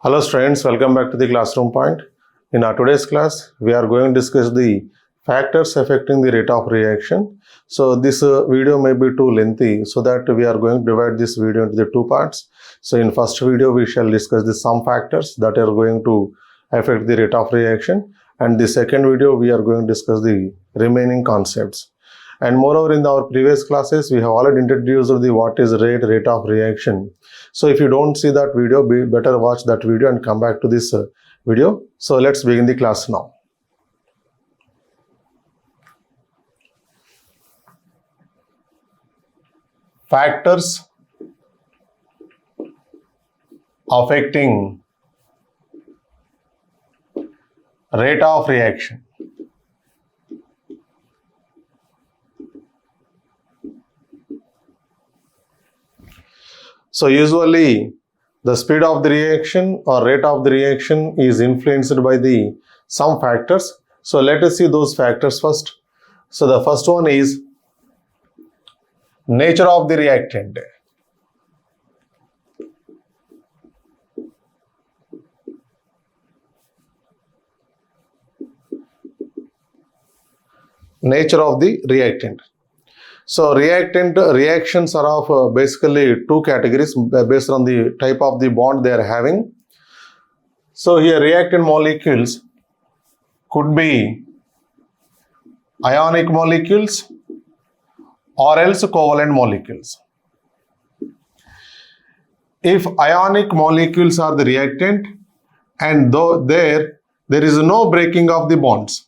Hello students, welcome back to the classroom point. In our today's class, we are going to discuss the factors affecting the rate of reaction. So this video may be too lengthy, so that we are going to divide this video into the two parts. So in first video, we shall discuss the some factors that are going to affect the rate of reaction, and the second video we are going to discuss the remaining concepts. And moreover, in our previous classes, we have already introduced the what is rate of reaction. So if you don't see that video, better watch that video and come back to this video. So let's begin the class now. Factors affecting rate of reaction. So usually the speed of the reaction or rate of the reaction is influenced by the some factors. So let us see those factors first. So the first one is nature of the reactant. Nature of the reactant. So reactions are of basically two categories based on the type of the bond they are having. So here reactant molecules could be ionic molecules or else covalent molecules. If ionic molecules are the reactant and though there is no breaking of the bonds,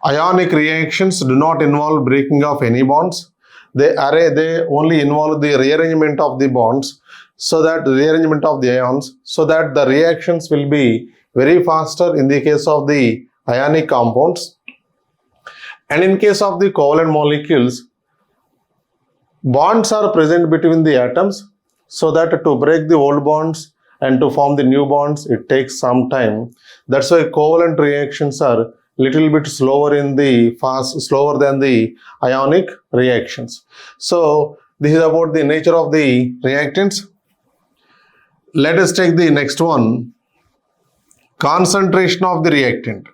ionic reactions do not involve breaking of any bonds. They only involve the rearrangement of the bonds, so that rearrangement of the ions, so that the reactions will be very faster in the case of the ionic compounds. And in case of the covalent molecules, bonds are present between the atoms, so that to break the old bonds and to form the new bonds, it takes some time. That's why covalent reactions are little bit slower than the ionic reactions. So this is about the nature of the reactants. Let us take the next one, concentration of the reactant.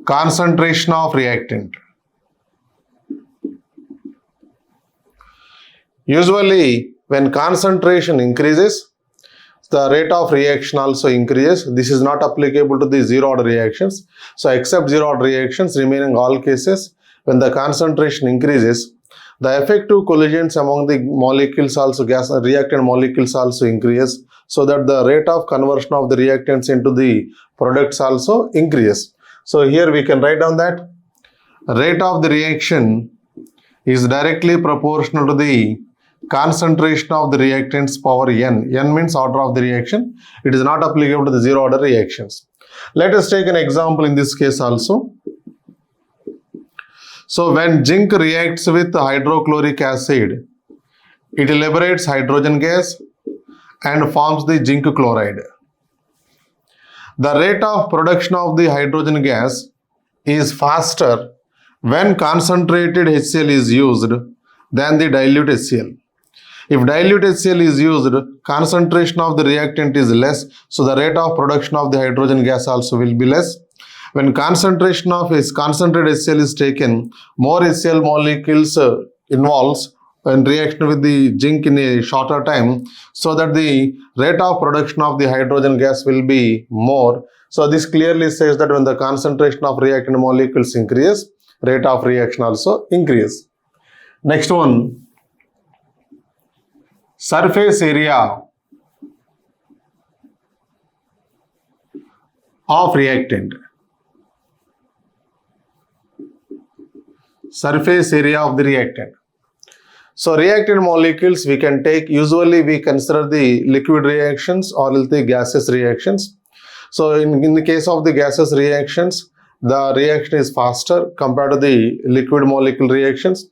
Concentration of reactant. Usually when concentration increases, the rate of reaction also increases. This is not applicable to the zero order reactions. So except zero order reactions, remaining all cases, when the concentration increases, the effective collisions among the molecules also, reactant molecules also increases, so that the rate of conversion of the reactants into the products also increases. So here we can write down that rate of the reaction is directly proportional to the concentration of the reactants power n. N means order of the reaction. It is not applicable to the zero order reactions. Let us take an example in this case also. So when zinc reacts with hydrochloric acid, it liberates hydrogen gas and forms the zinc chloride. The rate of production of the hydrogen gas is faster when concentrated HCl is used than the dilute HCl. If dilute HCl is used, concentration of the reactant is less, so the rate of production of the hydrogen gas also will be less. When concentration of concentrated HCl is taken, more HCl molecules involves in reaction with the zinc in a shorter time, so that the rate of production of the hydrogen gas will be more. So this clearly says that when the concentration of reactant molecules increases, rate of reaction also increases. Next one, surface area of reactant. Surface area of the reactant. So reactant molecules we can take, usually we consider the liquid reactions or the gaseous reactions. So in the case of the gaseous reactions, the reaction is faster compared to the liquid molecule reactions,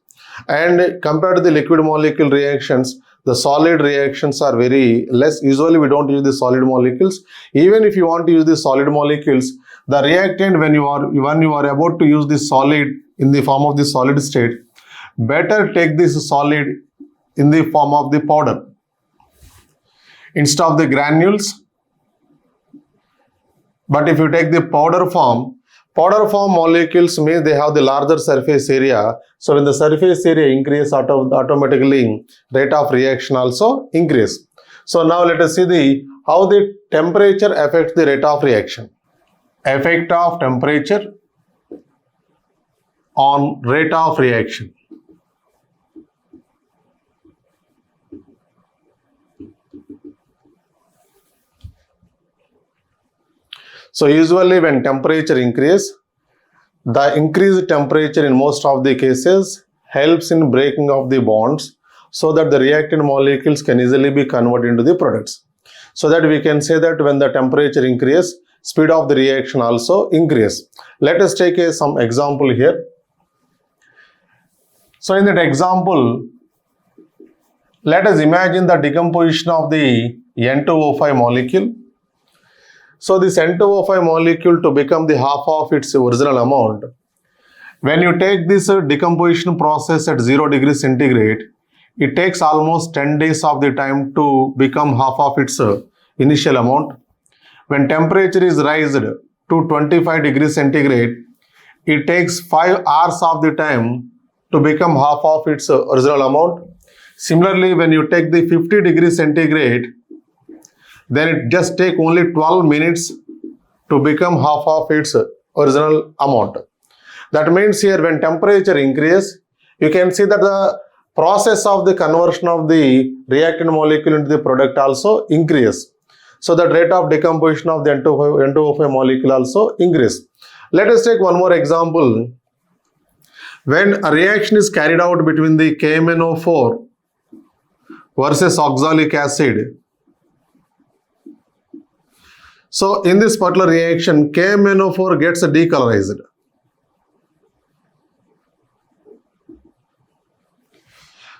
and compared to the liquid molecule reactions, the solid reactions are very less. Usually we don't use the solid molecules. Even if you want to use the solid molecules, the reactant when you are about to use the solid in the form of the solid state, better take this solid in the form of the powder. Instead of the granules, but if you take the powder form molecules means they have the larger surface area. So when the surface area increase, automatically rate of reaction also increase. So now let us see how the temperature affects the rate of reaction. Effect of temperature on rate of reaction. So usually when temperature increase, the increased temperature in most of the cases helps in breaking of the bonds so that the reactant molecules can easily be converted into the products. So that we can say that when the temperature increase, speed of the reaction also increase. Let us take some example here. So in that example, let us imagine the decomposition of the N2O5 molecule. So this N2O5 molecule to become the half of its original amount, when you take this decomposition process at 0 degrees centigrade, it takes almost 10 days of the time to become half of its initial amount. When temperature is raised to 25 degrees centigrade, it takes 5 hours of the time to become half of its original amount. Similarly, when you take the 50 degrees centigrade, then it just take only 12 minutes to become half of its original amount. That means here when temperature increase, you can see that the process of the conversion of the reactant molecule into the product also increase. So the rate of decomposition of the N2O5 molecule also increase. Let us take one more example. When a reaction is carried out between the KMnO4 versus oxalic acid, so in this particular reaction, KMnO4 gets decolorized.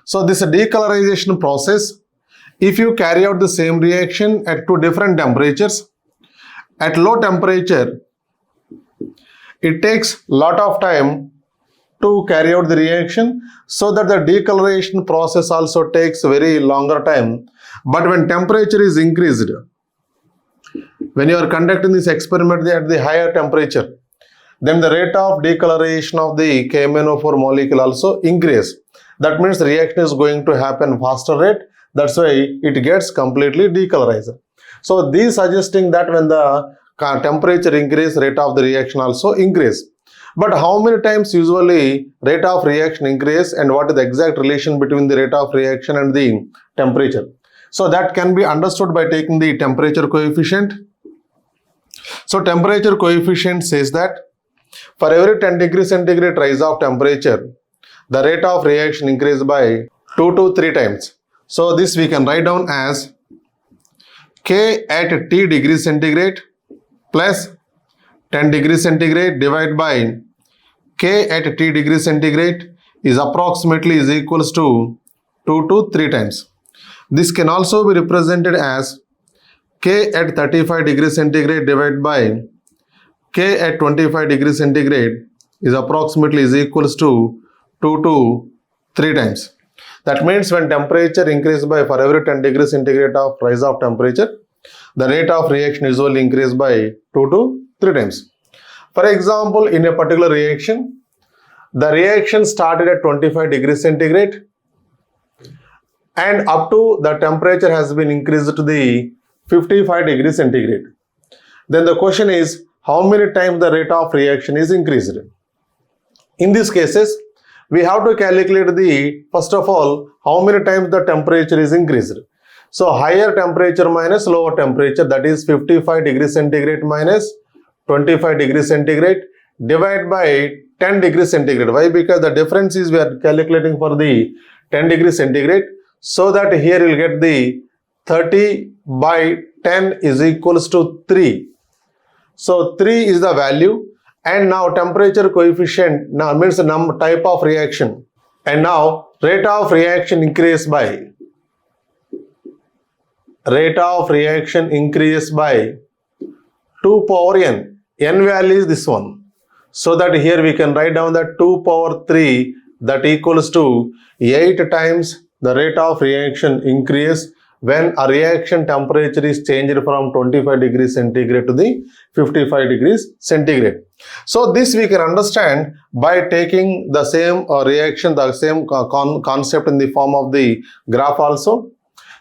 So this decolorization process, if you carry out the same reaction at two different temperatures, at low temperature, it takes lot of time to carry out the reaction, so that the decoloration process also takes very longer time. But when temperature is increased, when you are conducting this experiment at the higher temperature, then the rate of decoloration of the KMnO4 molecule also increase. That means the reaction is going to happen faster rate. That's why it gets completely decolorized. So these suggesting that when the temperature increase, rate of the reaction also increase. But how many times usually rate of reaction increase, and what is the exact relation between the rate of reaction and the temperature? So that can be understood by taking the temperature coefficient. So temperature coefficient says that for every 10 degrees centigrade rise of temperature, the rate of reaction increases by 2 to 3 times. So this we can write down as K at T degrees centigrade plus 10 degrees centigrade divided by K at T degrees centigrade is approximately is equals to 2 to 3 times. This can also be represented as K at 35 degrees centigrade divided by K at 25 degrees centigrade is approximately is equals to 2 to 3 times. That means when temperature increases by for every 10 degrees centigrade of rise of temperature, the rate of reaction usually increase by 2 to 3 times. For example, in a particular reaction, the reaction started at 25 degrees centigrade and up to the temperature has been increased to the 55 degrees centigrade. Then the question is, how many times the rate of reaction is increased? In these cases, we have to calculate the, first of all, how many times the temperature is increased. So higher temperature minus lower temperature, that is 55 degrees centigrade minus 25 degrees centigrade divided by 10 degrees centigrade. Why? Because the difference is we are calculating for the 10 degrees centigrade. So that here you will get the 30 by 10 is equals to 3. So 3 is the value, and now temperature coefficient now means the type of reaction, and now rate of reaction increase by 2 power n. N value is this one. So that here we can write down that 2 power 3 that equals to 8 times the rate of reaction increase when a reaction temperature is changed from 25 degrees centigrade to the 55 degrees centigrade. So this we can understand by taking the same reaction, the same concept in the form of the graph also.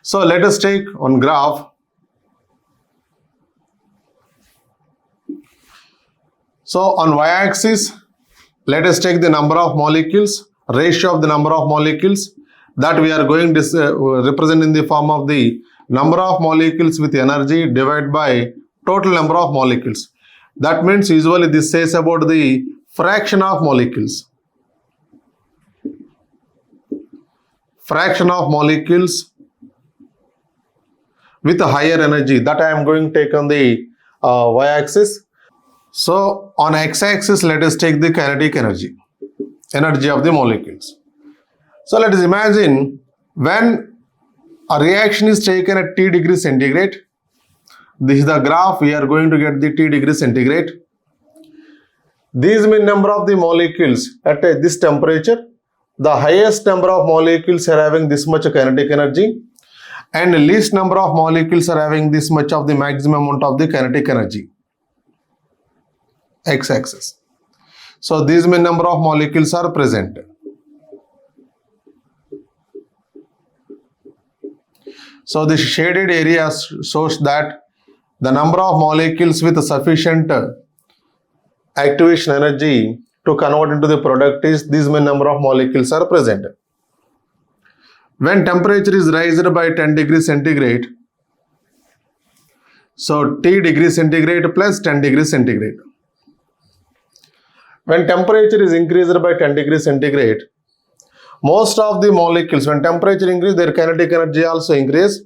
So let us take on graph. So on y-axis, let us take the number of molecules, ratio of the number of molecules that we are going to represent in the form of the number of molecules with energy divided by total number of molecules. That means usually this says about the fraction of molecules. Fraction of molecules with a higher energy that I am going to take on the y-axis. So on x-axis, let us take the kinetic energy of the molecules. So let us imagine when a reaction is taken at T degree centigrade. This is the graph. We are going to get the T degree centigrade. These mean number of the molecules at this temperature. The highest number of molecules are having this much kinetic energy, and the least number of molecules are having this much of the maximum amount of the kinetic energy. X-axis. So these mean number of molecules are present. So the shaded area shows that the number of molecules with sufficient activation energy to convert into the product is these mean number of molecules are present. When temperature is raised by 10 degrees centigrade, so T degree centigrade plus 10 degrees centigrade. When temperature is increased by 10 degrees centigrade, most of the molecules, when temperature increases, their kinetic energy also increase.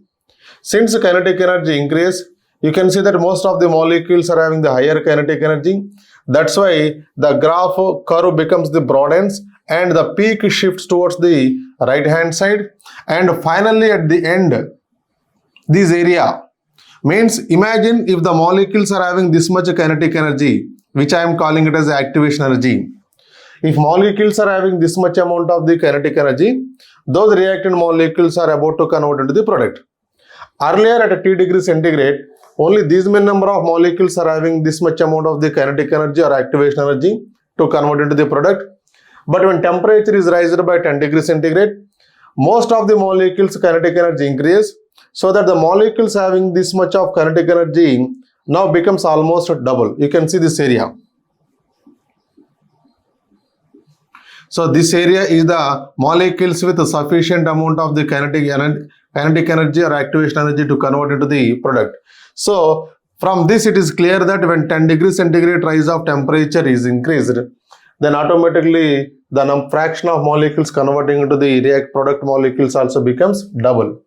Since kinetic energy increase, you can see that most of the molecules are having the higher kinetic energy. That's why the graph curve becomes the broadens and the peak shifts towards the right hand side. And finally at the end, this area means imagine if the molecules are having this much kinetic energy, which I am calling it as activation energy. If molecules are having this much amount of the kinetic energy, those reactant molecules are about to convert into the product. Earlier at a T degree centigrade, only these many number of molecules are having this much amount of the kinetic energy or activation energy to convert into the product. But when temperature is raised by 10 degrees centigrade, most of the molecules kinetic energy increase, so that the molecules having this much of kinetic energy now becomes almost double. You can see this area. So this area is the molecules with a sufficient amount of the kinetic energy or activation energy to convert into the product. So from this it is clear that when 10 degrees centigrade rise of temperature is increased, then automatically the fraction of molecules converting into the react product molecules also becomes double.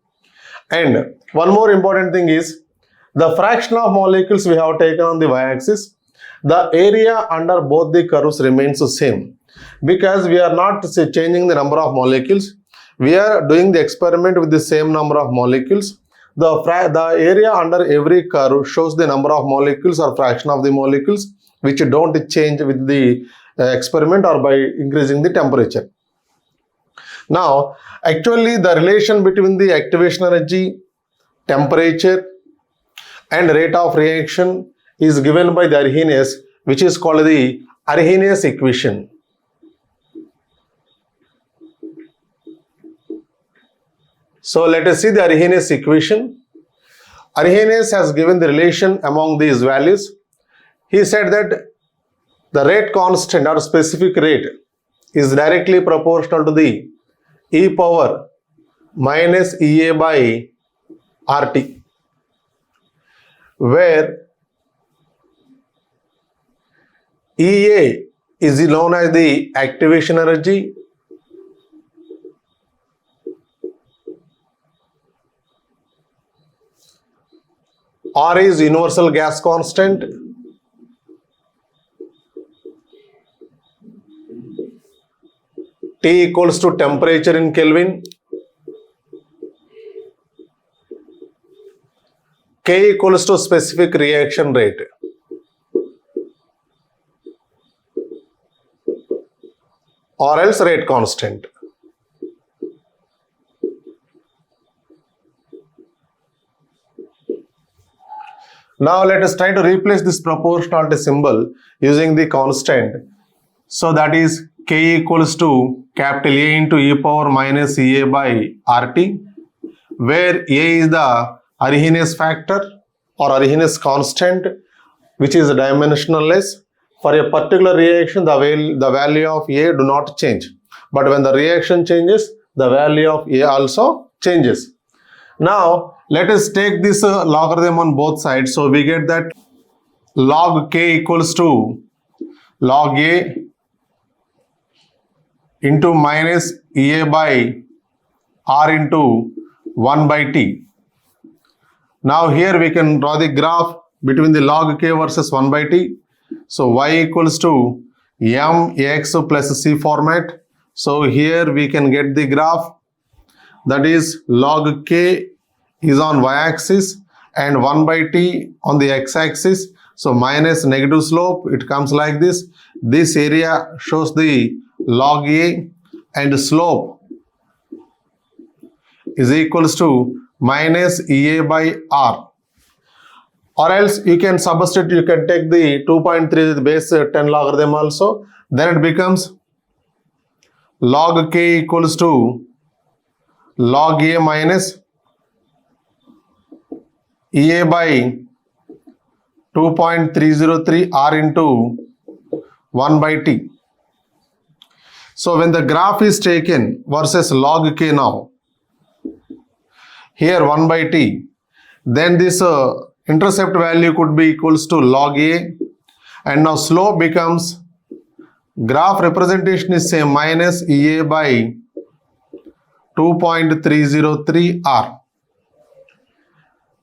And one more important thing is the fraction of molecules we have taken on the y-axis, the area under both the curves remains the same, because we are not changing the number of molecules. We are doing the experiment with the same number of molecules. The area under every curve shows the number of molecules or fraction of the molecules which don't change with the experiment or by increasing the temperature. Now, actually the relation between the activation energy, temperature and rate of reaction is given by the Arrhenius, which is called the Arrhenius equation. So let us see the Arrhenius equation. Arrhenius has given the relation among these values. He said that the rate constant or specific rate is directly proportional to the e power minus EA by RT, where EA is known as the activation energy, R is universal gas constant, T equals to temperature in Kelvin, K equals to specific reaction rate. or else rate constant. Now let us try to replace this proportionality symbol using the constant. So that is K equals to capital A into e power minus EA by RT, where A is the Arrhenius factor or Arrhenius constant, which is dimensionless. For a particular reaction, the value of A do not change. But when the reaction changes, the value of A also changes. Now, let us take this logarithm on both sides. So, we get that log K equals to log A into minus EA by R into 1 by T. Now, here we can draw the graph between the log K versus 1 by T. So, y equals to mx plus c format. So, here we can get the graph, that is log K is on y-axis and 1 by T on the x-axis. So, minus negative slope, it comes like this. This area shows the log A and slope is equals to minus EA by R. Or else you can substitute, you can take the 2.3 base 10 logarithm also. Then it becomes log K equals to log A minus EA by 2.303 R into 1 by T. So when the graph is taken versus log K now, here 1 by T, then this intercept value could be equals to log A, and now slope becomes, graph representation is same, minus EA by 2.303 R.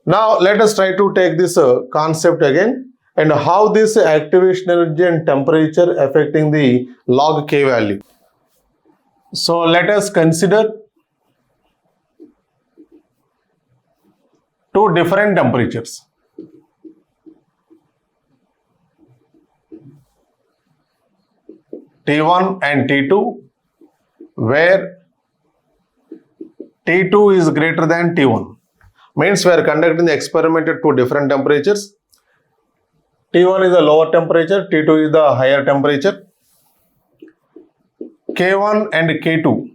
Now let us try to take this concept again and how this activation energy and temperature affecting the log K value. So let us consider two different temperatures. T1 and T2, where T2 is greater than T1. Means we are conducting the experiment at two different temperatures. T1 is the lower temperature, T2 is the higher temperature. K1 and K2.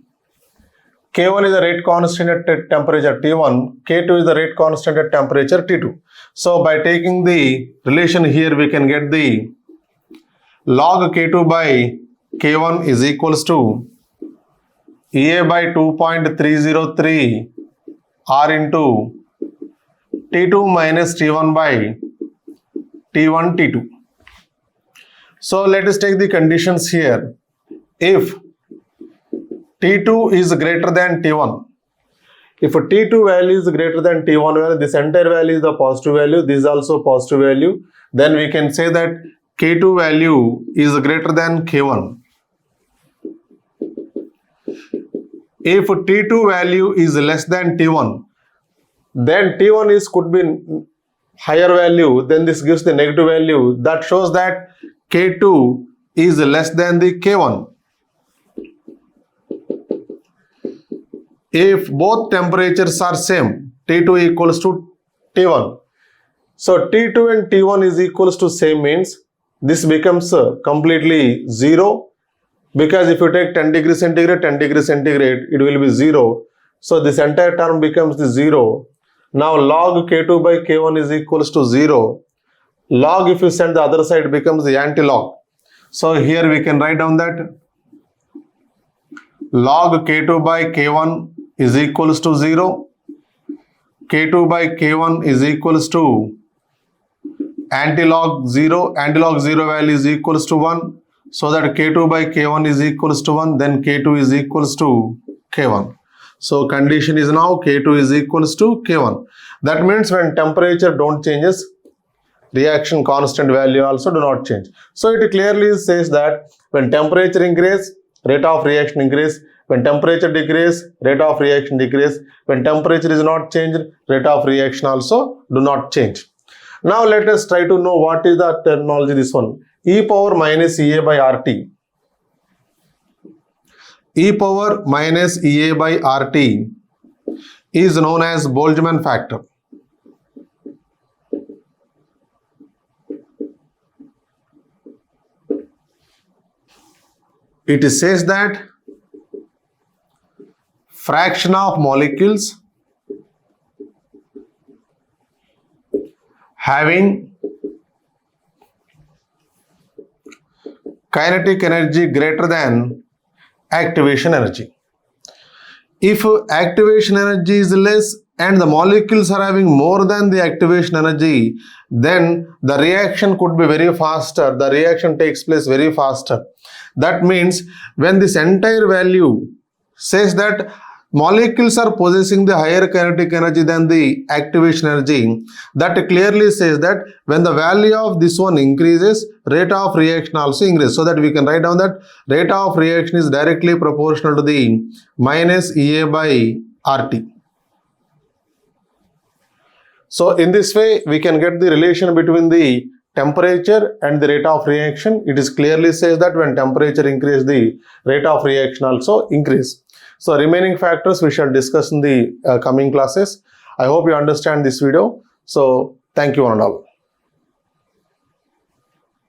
K1 is the rate constant at temperature T1, K2 is the rate constant at temperature T2. So by taking the relation here, we can get the log K2 by K1 is equals to EA by 2.303 R into T2 minus T1 by T1 T2. So let us take the conditions here. If T2 is greater than T1, if T2 value is greater than T1 value, this entire value is the positive value, this is also positive value, then we can say that K2 value is greater than K1. If T2 value is less than T1, then T1 could be higher value, then this gives the negative value. That shows that K2 is less than the K1. If both temperatures are same, T2 equals to T1. So T2 and T1 is equals to same means this becomes completely 0, because if you take 10 degrees centigrade, 10 degrees centigrade, it will be 0. So this entire term becomes the 0. Now log K2 by K1 is equals to 0. Log, if you send the other side, becomes the anti-log. So here we can write down that log K2 by K1 is equals to 0. K2 by K1 is equals to anti-log 0. Anti-log 0 value is equals to 1. So that K2 by K1 is equals to 1. Then K2 is equals to K1. So condition is now K2 is equals to K1. That means when temperature don't changes, reaction constant value also do not change. So it clearly says that when temperature increase, rate of reaction increase. When temperature decrease, rate of reaction decrease. When temperature is not changed, rate of reaction also do not change. Now let us try to know what is the terminology, this one. E power minus EA by RT. e power minus EA by RT is known as Boltzmann factor. It says that fraction of molecules having kinetic energy greater than activation energy. If activation energy is less and the molecules are having more than the activation energy, then the reaction could be very faster. The reaction takes place very faster. That means when this entire value says that molecules are possessing the higher kinetic energy than the activation energy, that clearly says that when the value of this one increases, rate of reaction also increases. So that we can write down that rate of reaction is directly proportional to the minus EA by RT. So in this way, we can get the relation between the temperature and the rate of reaction. It is clearly says that when temperature increases, the rate of reaction also increase. So remaining factors we shall discuss in the coming classes. I hope you understand this video. So thank you one and all.